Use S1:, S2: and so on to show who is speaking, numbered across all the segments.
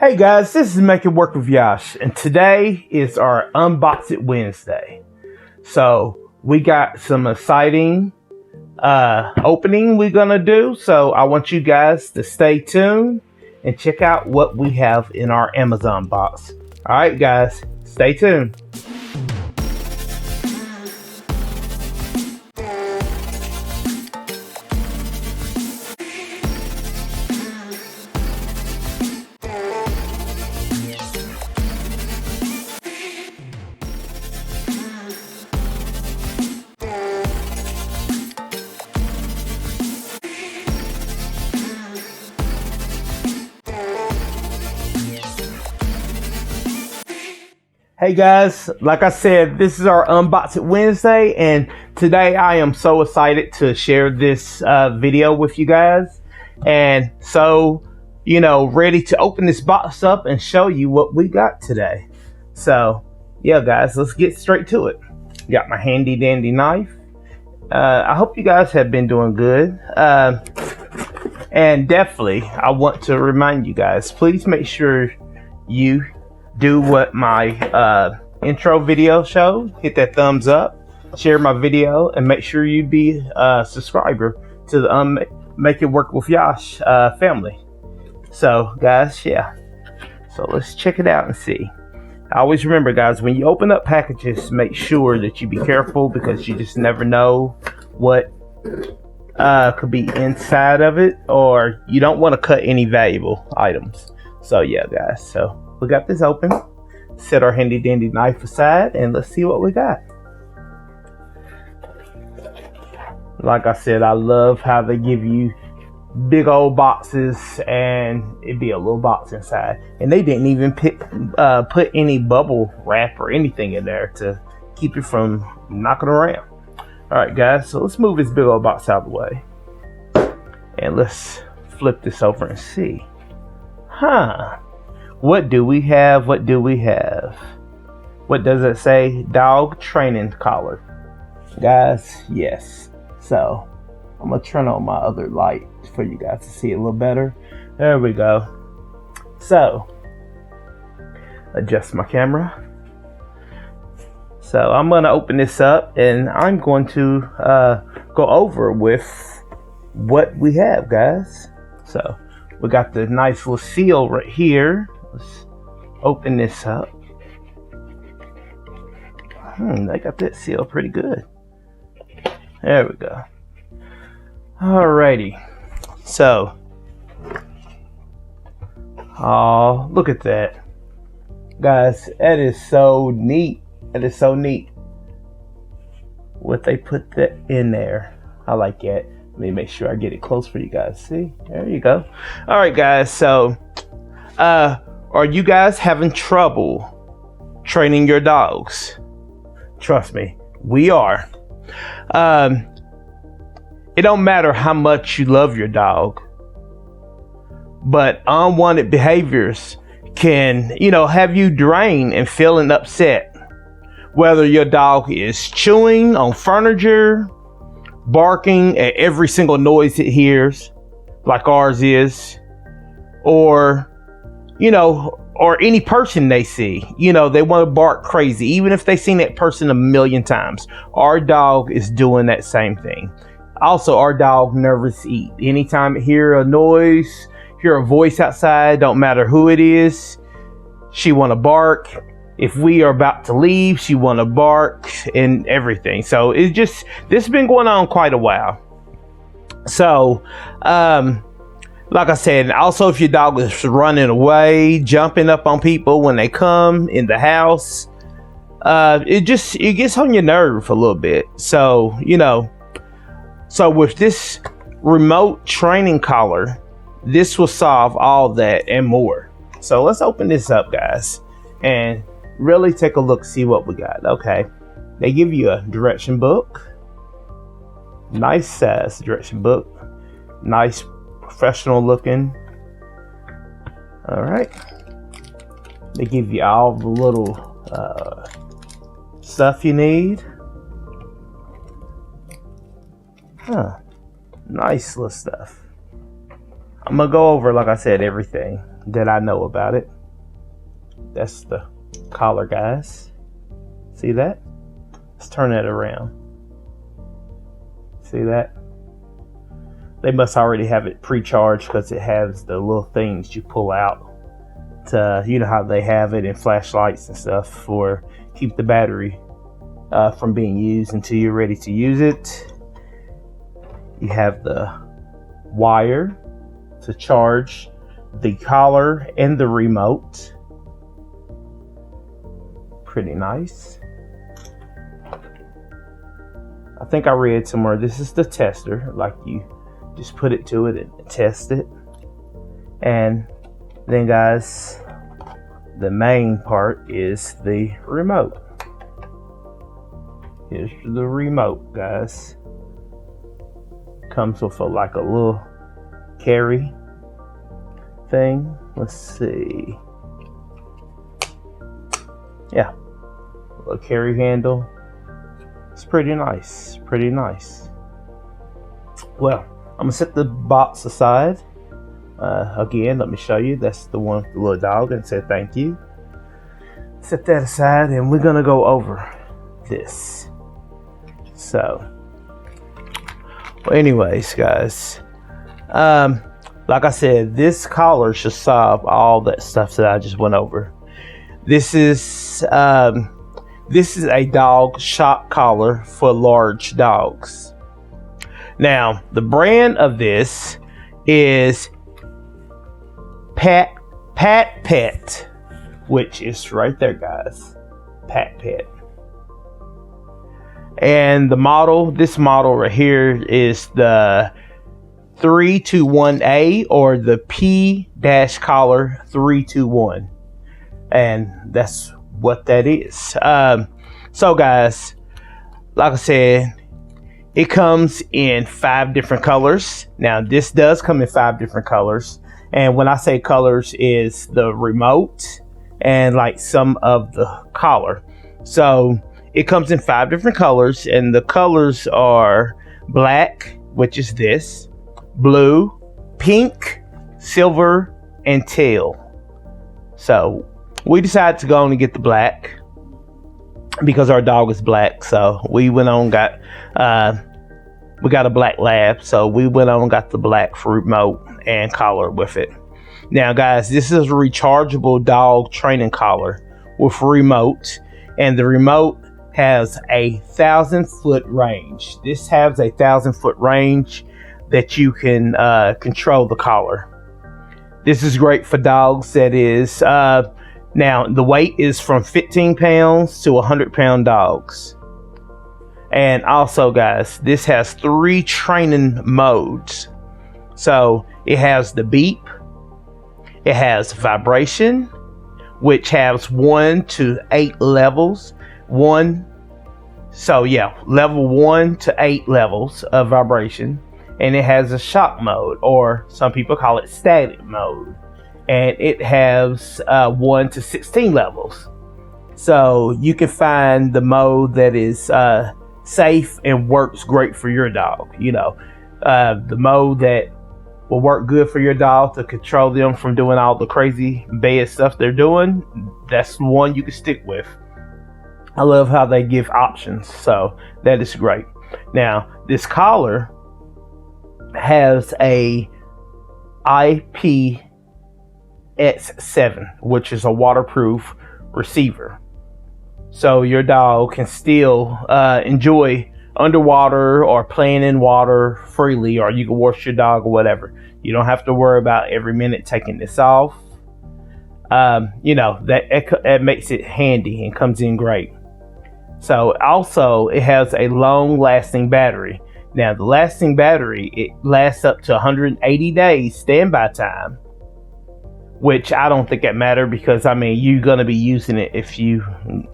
S1: Hey guys, this is Make It Work with Yosh, and today is our Unbox It Wednesday. So we got some exciting opening we're gonna do. So I want you guys to stay tuned and check out what we have in our Amazon box. All right, guys, stay tuned. Hey guys, like I said, this is our Unbox It Wednesday, and today I am so excited to share this video with you guys, and so, ready to open this box up and show you what we got today. So, yeah guys, let's get straight to it. Got my handy dandy knife. I hope you guys have been doing good, and definitely I want to remind you guys, please make sure you do what my intro video showed. Hit that thumbs up, share my video, and make sure you be a subscriber to the Make It Work with Yosh family. So guys, yeah, so let's check it out and see. Always remember guys, when you open up packages, make sure that you be careful, because you just never know what could be inside of it, or you don't want to cut any valuable items. So yeah guys, so we got this open. Set our handy dandy knife aside and let's see what we got. Like I said, I love how they give you big old boxes and it'd be a little box inside, and they didn't even put any bubble wrap or anything in there to keep it from knocking around. All right guys, so let's move this big old box out of the way and let's flip this over and see. What do we have? What do we have? What does it say? Dog training collar. Guys, yes. So, I'm going to turn on my other light for you guys to see it a little better. There we go. So, adjust my camera. So, I'm going to open this up and I'm going to go over with what we have, guys. So, we got the nice little seal right here. Let's open this up. They got that seal pretty good. There we go. Alrighty. So, oh, look at that. Guys, that is so neat. That is so neat. What they put that in there. I like that. Let me make sure I get it close for you guys. See? There you go. Alright guys, so are you guys having trouble training your dogs? Trust me, we are. It don't matter how much you love your dog, but unwanted behaviors can, have you drained and feeling upset. Whether your dog is chewing on furniture, barking at every single noise it hears, like ours is, or or any person they see, they want to bark crazy, even if they've seen that person a million times. Our dog is doing that same thing. Also, our dog nervous eat. Anytime it hear a noise, hear a voice outside, don't matter who it is, she want to bark. If we are about to leave, she want to bark and everything. So it's just, this has been going on quite a while. So, like I said, also if your dog is running away, jumping up on people when they come in the house, it gets on your nerve a little bit. So, so with this remote training collar, this will solve all that and more. So let's open this up, guys, and really take a look, see what we got. Okay, they give you a direction book, nice size direction book, nice professional looking. All right, they give you all the little stuff you need. Nice little stuff. I'm gonna go over, like I said, everything. that I know about it. That's the collar, guys. See that? Let's turn that around. See that? They must already have it pre-charged because it has the little things you pull out to, you know how they have it in flashlights and stuff for keep the battery from being used until you're ready to use it. You have the wire to charge the collar and the remote. Pretty nice. I think I read somewhere this is the tester, like you just put it to it and test it. And then guys, the main part is the remote. Here's the remote, guys. Comes with like a little carry thing. Let's see. Yeah, a little carry handle. It's pretty nice, pretty nice. Well, I'm gonna set the box aside. Again, let me show you. That's the one with the little dog, and say thank you. Set that aside, and we're gonna go over this. So, well, anyways, guys, like I said, this collar should solve all that stuff that I just went over. This is a dog shock collar for large dogs. Now, the brand of this is Patpet, which is right there, guys. Patpet. And the model, this model right here is the 321A or the P-collar 321. And that's what that is. So guys, like I said, it comes in 5 different colors. Now this does come in 5 different colors, and when I say colors is the remote and like some of the collar. So it comes in 5 different colors, and the colors are black, which is this, blue, pink, silver, and teal. So we decided to go on and get the black because our dog is black. So we went on and got we got a black lab, so we went on and got the black remote and collar with it. Now guys, this is a rechargeable dog training collar with remote, and the remote has a 1,000-foot range. This has a 1,000-foot range that you can control the collar. This is great for dogs that is now the weight is from 15 pounds to 100-pound dogs. And also guys, this has 3 training modes. So it has the beep, it has vibration, which has 1 to 8 levels. Level 1 to 8 levels of vibration. And it has a shock mode, or some people call it static mode. And it has 1 to 16 levels. So you can find the mode that is safe and works great for your dog. You know, the mode that will work good for your dog to control them from doing all the crazy bad stuff they're doing. That's the one you can stick with. I love how they give options, so that is great. Now, this collar has a IPX7, which is a waterproof receiver. So your dog can still enjoy underwater or playing in water freely, or you can wash your dog or whatever. You don't have to worry about every minute taking this off. You know, that makes it handy and comes in great. So also it has a long lasting battery. Now the lasting battery, it lasts up to 180 days standby time, which I don't think that matter because I mean you're gonna be using it if you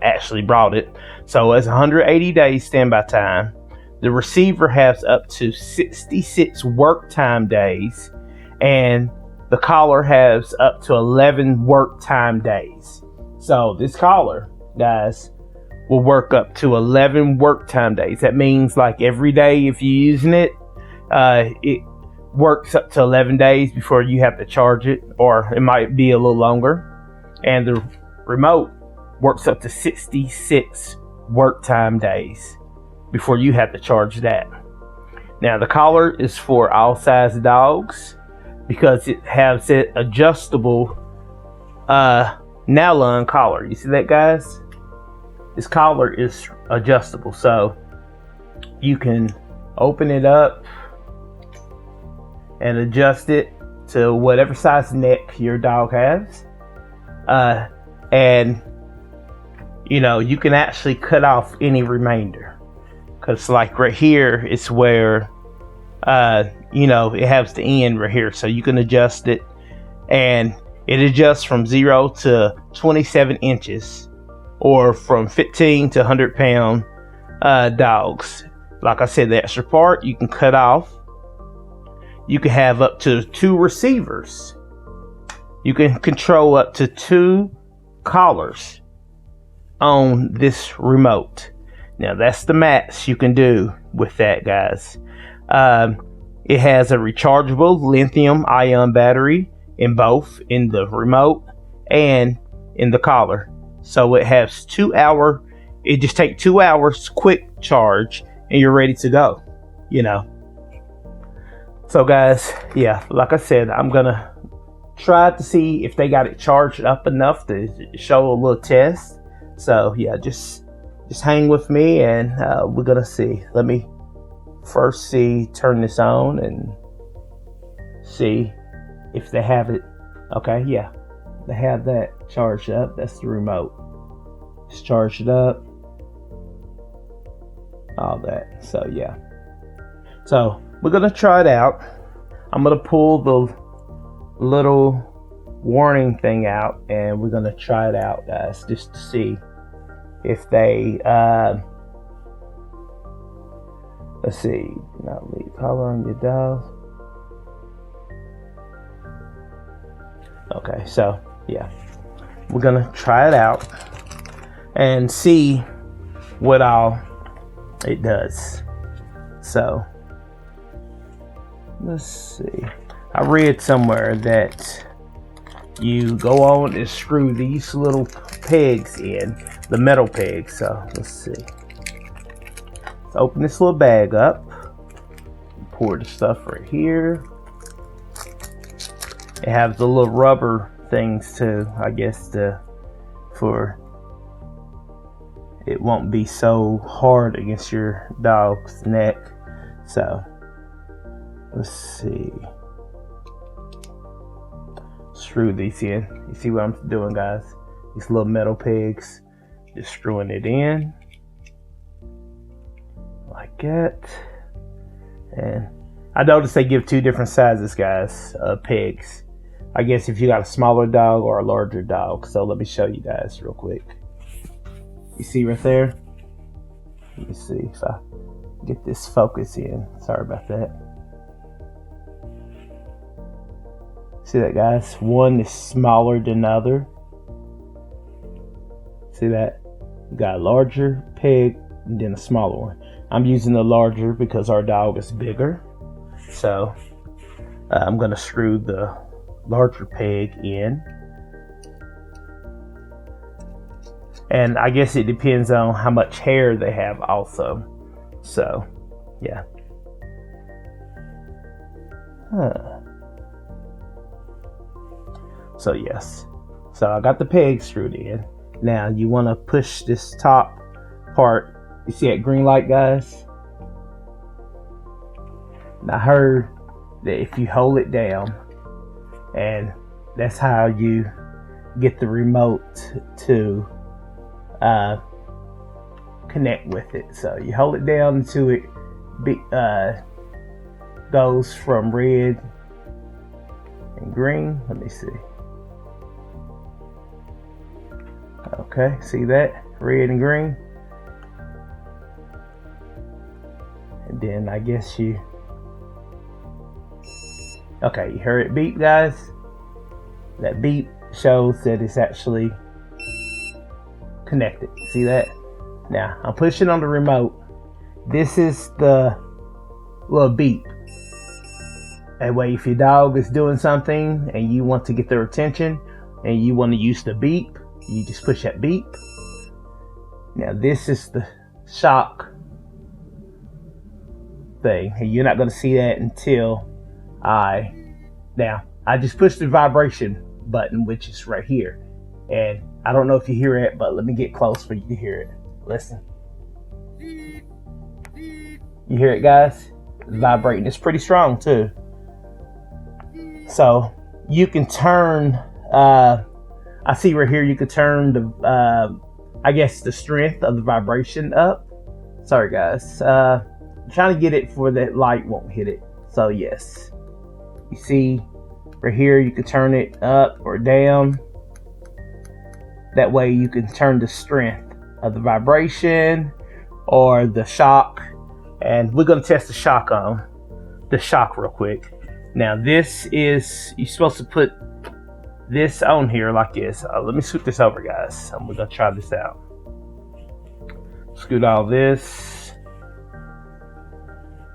S1: actually brought it. So it's 180 days standby time. The receiver has up to 66 work time days, and the collar has up to 11 work time days. So this collar, guys, will work up to 11 work time days. That means like every day if you're using it, it works up to 11 days before you have to charge it, or it might be a little longer. And the remote works up to 66 work time days before you have to charge that. Now the collar is for all size dogs because it has it adjustable nylon collar. You see that, guys? This collar is adjustable, so you can open it up and adjust it to whatever size neck your dog has. And you know, you can actually cut off any remainder, because like right here it's where you know, it has the end right here, so you can adjust it, and it adjusts from 0 to 27 inches, or from 15 to 100 pound dogs. Like I said, the extra part you can cut off. You can have up to 2 receivers. You can control up to 2 collars on this remote. Now that's the max you can do with that, guys. It has a rechargeable lithium-ion battery in both, in the remote and in the collar. So it has 2 hour. It just takes 2 hours quick charge, and you're ready to go. You know. So guys, yeah, like I said, I'm gonna try to see if they got it charged up enough to show a little test. So yeah, just hang with me, and we're gonna see. Let me first turn this on and see if they have it. Okay, yeah, they have that charged up. That's the remote. Just charge it up. All that. So yeah. So we're gonna try it out. I'm gonna pull the little warning thing out, and we're gonna try it out, guys, just to see if they let's see, not leave collar on your dog. Okay, so yeah, we're gonna try it out and see what all it does. So let's see. I read somewhere that you go on and screw these little pegs in, the metal pegs. So let's see. Let's open this little bag up. Pour the stuff right here. It has the little rubber things too, I guess, for it won't be so hard against your dog's neck. So let's see. Screw these in. You see what I'm doing, guys? These little metal pegs. Just screwing it in like that. And I noticed they give 2 different sizes, guys, of pegs. I guess if you got a smaller dog or a larger dog. So let me show you guys real quick. You see right there? Let me see if I get this focus in. Sorry about that. See that, guys? One is smaller than the other. See that? You got a larger peg and then a smaller one. I'm using the larger because our dog is bigger. So I'm going to screw the larger peg in. And I guess it depends on how much hair they have also. So, yeah. So, yes. So, I got the peg screwed in. Now, you want to push this top part. You see that green light, guys? And I heard that if you hold it down, and that's how you get the remote to connect with it. So you hold it down until it goes from red and green. Let me see. Okay, see that? Red and green. And then I guess you... Okay, you heard it beep, guys? That beep shows that it's actually connected. See that? Now, I'm pushing on the remote. This is the little beep. That way, if your dog is doing something and you want to get their attention and you want to use the beep, you just push that beep. Now this is the shock thing, and you're not going to see that until I just pushed the vibration button, which is right here, and I don't know if you hear it, but let me get close for you to hear it. Listen. You hear it, guys? It's vibrating. It's pretty strong too. So you can turn, I see right here, you can turn the, I guess the strength of the vibration up. Sorry guys, I'm trying to get it for that light won't hit it. So yes, you see right here, you can turn it up or down. That way you can turn the strength of the vibration or the shock. And we're gonna test the shock real quick. Now this is, you're supposed to put this on here like this. Let me scoot this over, guys. We're gonna try this out. Scoot all this.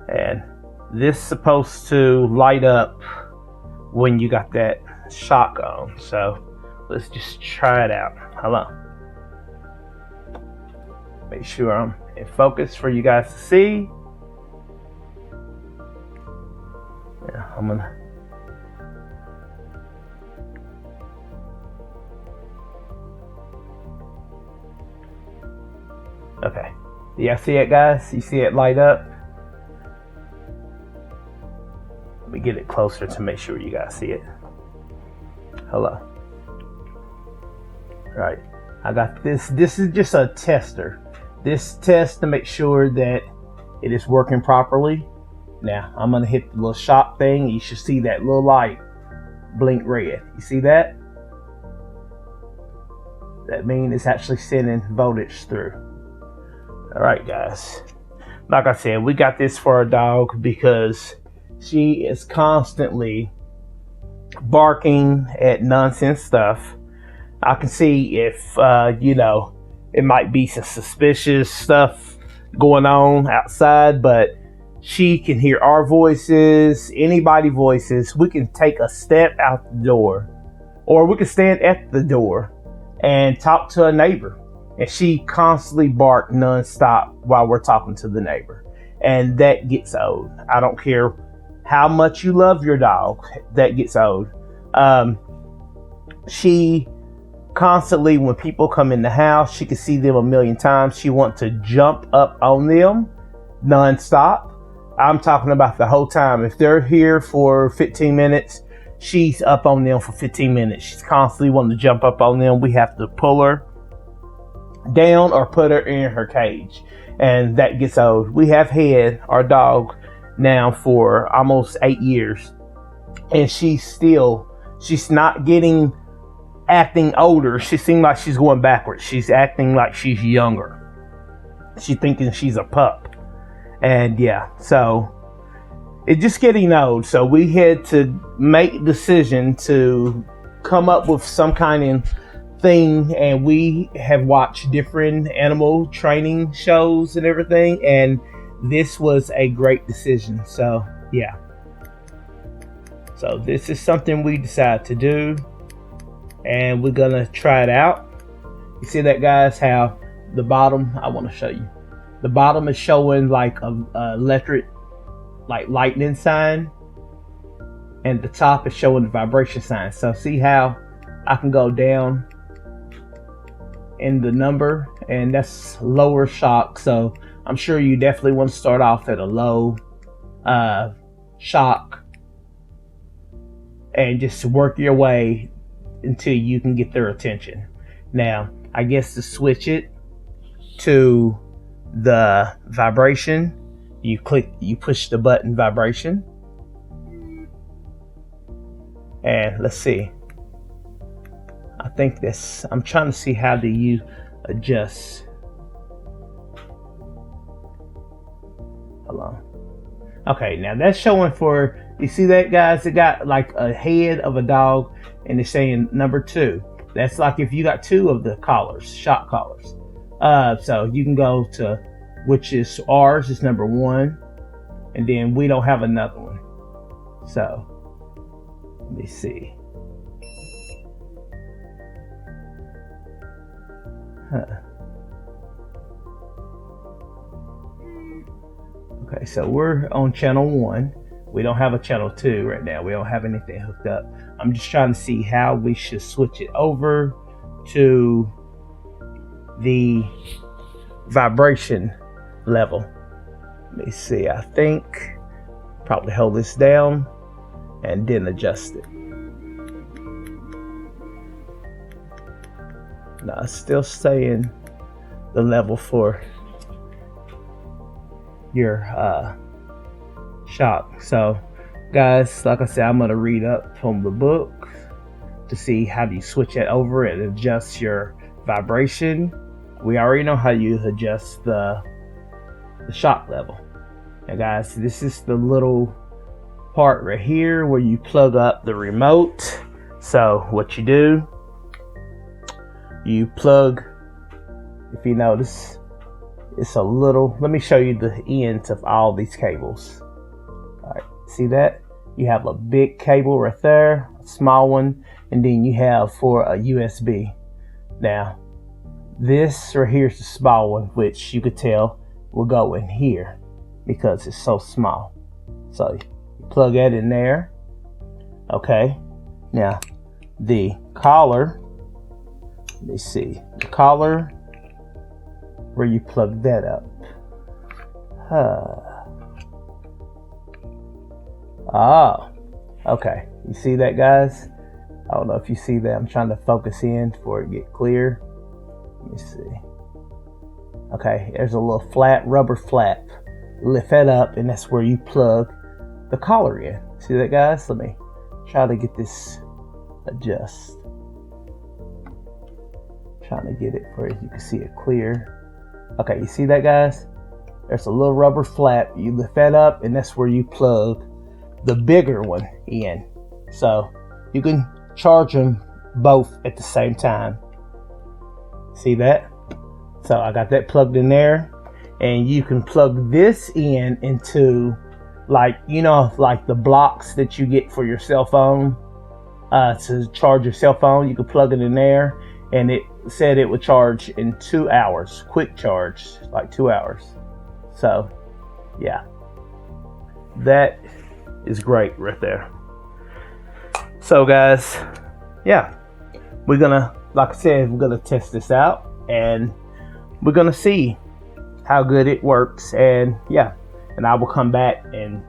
S1: And this is supposed to light up when you got that shock on. So let's just try it out. Hello. Make sure I'm in focus for you guys to see. Yeah, I'm gonna. Okay. Yeah, see it, guys? You see it light up? Let me get it closer to make sure you guys see it. Hello. Right. I got this. This is just a tester. This test to make sure that it is working properly. Now I'm gonna hit the little shock thing. You should see that little light blink red. You see that? That means it's actually sending voltage through. All right, guys. Like I said, we got this for our dog because she is constantly barking at nonsense stuff. I can see if it might be some suspicious stuff going on outside, but she can hear our voices, anybody's voices. We can take a step out the door, or we can stand at the door and talk to a neighbor, and she constantly bark nonstop while we're talking to the neighbor, and that gets old. I don't care how much you love your dog, that gets old. She constantly, when people come in the house, she can see them a million times. She wants to jump up on them nonstop. I'm talking about the whole time. If they're here for 15 minutes, she's up on them for 15 minutes. She's constantly wanting to jump up on them. We have to pull her down or put her in her cage, and that gets old. We have had our dog now for almost 8 years, and she's not getting acting older. She seems like she's going backwards. She's acting like she's younger. She's thinking she's a pup. And yeah, so it's just getting old. So we had to make a decision to come up with some kind of thing, and we have watched different animal training shows and everything, and this was a great decision. So yeah, so this is something we decided to do, and we're gonna try it out. You see that, guys, how the bottom, I want to show you, the bottom is showing like a electric, like lightning sign, and the top is showing the vibration sign. So see how I can go down in the number, and that's lower shock. So I'm sure you definitely want to start off at a low shock and just work your way until you can get their attention. Now, I guess to switch it to the vibration, you push the button vibration, and let's see. I think this, I'm trying to see how do you adjust. Hold on. Okay, now that's showing for, you see that, guys? It got like a head of a dog, and it's saying number 2. That's like if you got 2 of the collars, shock collars. So you can go to, which is ours is number 1, and then we don't have another one. So let me see. Okay, so we're on channel 1. We don't have a channel 2 right now. We don't have anything hooked up. I'm just trying to see how we should switch it over to the vibration level. Let me see. I think probably hold this down and then adjust it. No, it's still staying the level for your shock. So guys, like I said, I'm gonna read up from the book to see how do you switch it over and adjust your vibration. We already know how you adjust the shock level. Now guys, this is the little part right here where you plug up the remote. So what you do, you plug, if you notice, it's a little, let me show you the ends of all these cables. All right, see that? You have a big cable right there, a small one, and then you have for a USB. Now, this right here is the small one, which you could tell will go in here because it's so small. So you plug that in there. Okay, now the collar, let me see, the collar, where you plug that up. Oh, okay. You see that, guys? I don't know if you see that. I'm trying to focus in for it to get clear. Let me see. Okay, there's a little flat rubber flap. Lift that up, and that's where you plug the collar in. See that, guys? Let me try to get this adjust. Trying to get it where you can see it clear. Okay, you see that, guys? There's a little rubber flap. You lift that up, and that's where you plug the bigger one in. So you can charge them both at the same time. See that? So I got that plugged in there, and you can plug this in into, like, you know, like the blocks that you get for your cell phone to charge your cell phone. You can plug it in there, and it said it would charge in 2 hours, quick charge, like 2 hours. So yeah, that is great right there. So guys, yeah, we're gonna, like I said, we're gonna test this out, and we're gonna see how good it works. And yeah, and I will come back and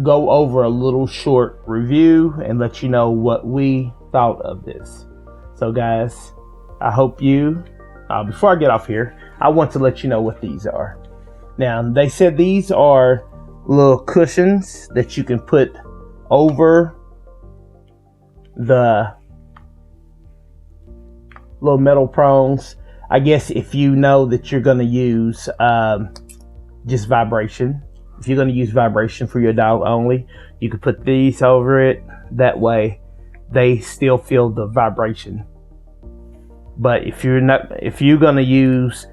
S1: go over a little short review and let you know what we thought of this. So guys, I hope you, before I get off here, I want to let you know what these are. Now, they said these are little cushions that you can put over the little metal prongs. I guess if you know that you're going to use just vibration, if you're going to use vibration for your dog only, you can put these over it. That way they still feel the vibration. But if you're going to use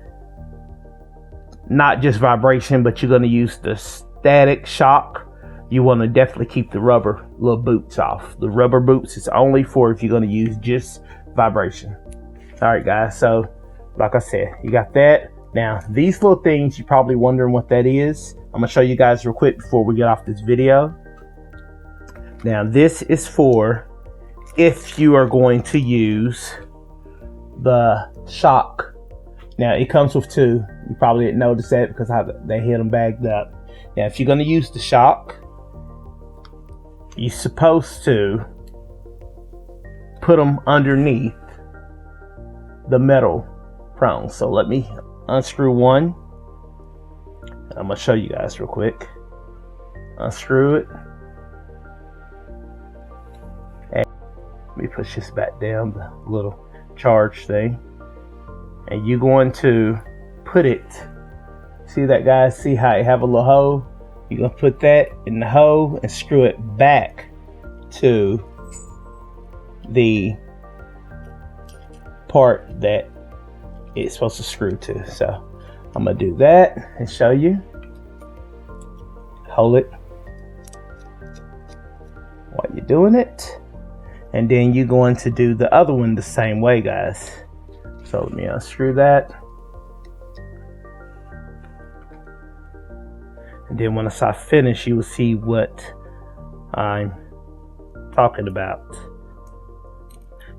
S1: not just vibration, but you're going to use the static shock, you want to definitely keep the rubber little boots off. The rubber boots is only for if you're going to use just vibration. All right, guys. So like I said, you got that. Now, these little things, you're probably wondering what that is. I'm going to show you guys real quick before we get off this video. Now, this is for if you are going to use the shock. Now, it comes with two. You probably didn't notice that because they had them bagged up. Now, if you're going to use the shock, you're supposed to put them underneath the metal prongs. So let me unscrew one. I'm going to show you guys real quick. Unscrew it. And let me push this back down, the little charge thing. And you're going to put it, see that, guys? See how it have a little hole? You're going to put that in the hole and screw it back to the part that it's supposed to screw to. So I'm going to do that and show you. Hold it. you're doing it. And then you're going to do the other one the same way, guys. So let me unscrew that. And then once I finish, you will see what I'm talking about.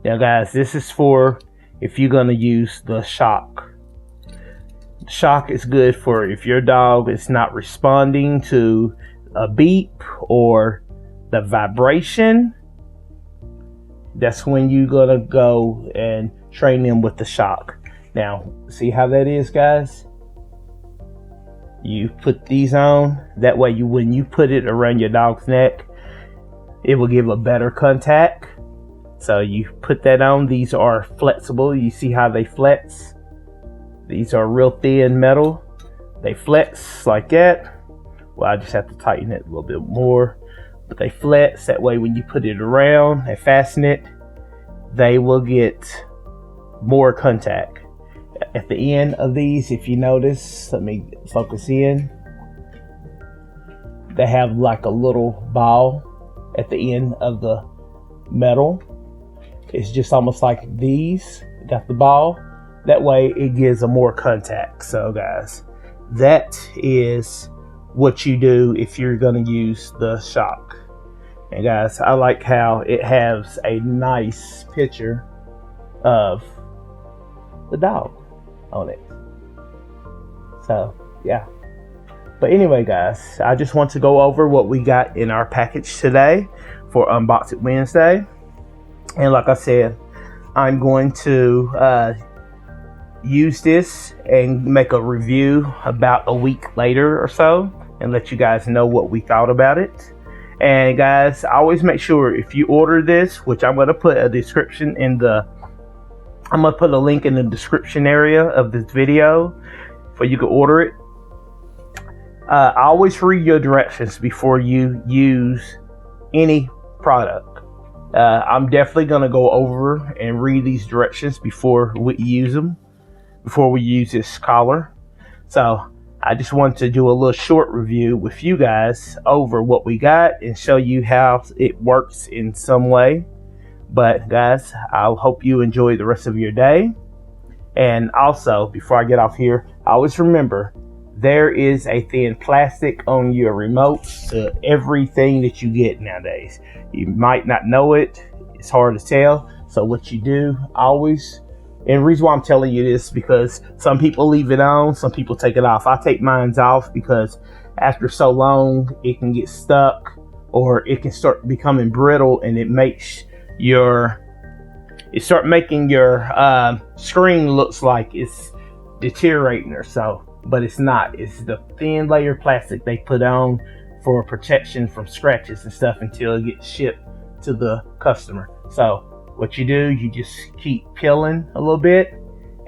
S1: Now guys, this is for if you're going to use the shock. The shock is good for if your dog is not responding to a beep or the vibration. That's when you're going to go and train them with the shock. Now, see how that is, guys? You put these on. That way, when you put it around your dog's neck, it will give a better contact. So you put that on. These are flexible. You see how they flex? These are real thin metal. They flex like that. Well, I just have to tighten it a little bit more. But they flex. That way, when you put it around and fasten it, they will get more contact. At the end of these, if you notice, let me focus in. They have like a little ball at the end of the metal. It's just almost like these. Got the ball. That way it gives a more contact. So guys, that is what you do if you're going to use the shock. And guys, I like how it has a nice picture of the dog on it. So yeah. But anyway, guys, I just want to go over what we got in our package today for Unbox It Wednesday. And like I said, I'm going to use this and make a review about a week later or so and let you guys know what we thought about it. And guys, always make sure if you order this, which I'm going to put a description in the, I'm going to put a link in the description area of this video for you to order it. Always read your directions before you use any product. I'm definitely going to go over and read these directions before we use them, before we use this collar. So I just wanted to do a little short review with you guys over what we got and show you how it works in some way. But guys, I hope you enjoy the rest of your day. And also, before I get off here, always remember, there is a thin plastic on your remotes to everything that you get nowadays. You might not know it. It's hard to tell. So what you do, always, and the reason why I'm telling you this, because some people leave it on, some people take it off. I take mine off because after so long, it can get stuck or it can start becoming brittle, and it makes your, making your screen looks like it's deteriorating or so. But it's not. It's the thin layer of plastic they put on for protection from scratches and stuff until it gets shipped to the customer. So what you do, you just keep peeling a little bit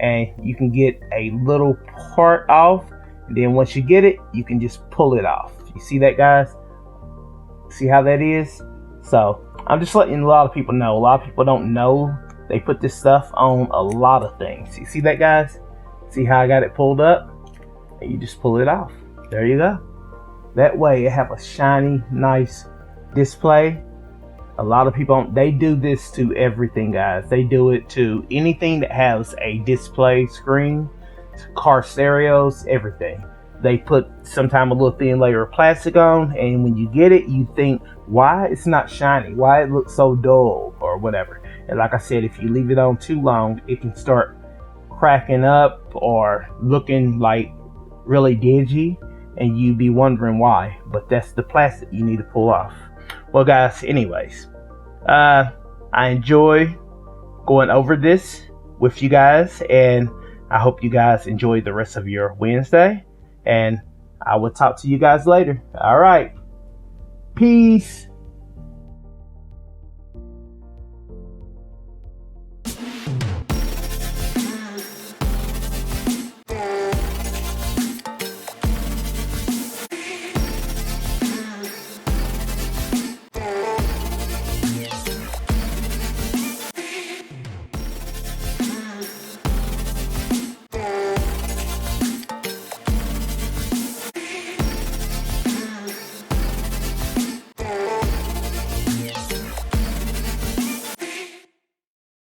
S1: and you can get a little part off. And then once you get it, you can just pull it off. You see that, guys? See how that is? So I'm just letting a lot of people know. A lot of people don't know they put this stuff on a lot of things. You see that, guys? See how I got it pulled up? And you just pull it off. There you go. That way it have a shiny, nice display. A lot of people, they do this to everything, guys. They do it to anything that has a display screen, car stereos, everything. They put sometime a little thin layer of plastic on, and when you get it, you think, why it's not shiny? Why it looks so dull or whatever? And like I said, if you leave it on too long, it can start cracking up or looking like really dingy, and you be wondering why. But that's the plastic you need to pull off. Well guys, anyways, I enjoy going over this with you guys, and I hope you guys enjoy the rest of your Wednesday, and I will talk to you guys later. All right, peace.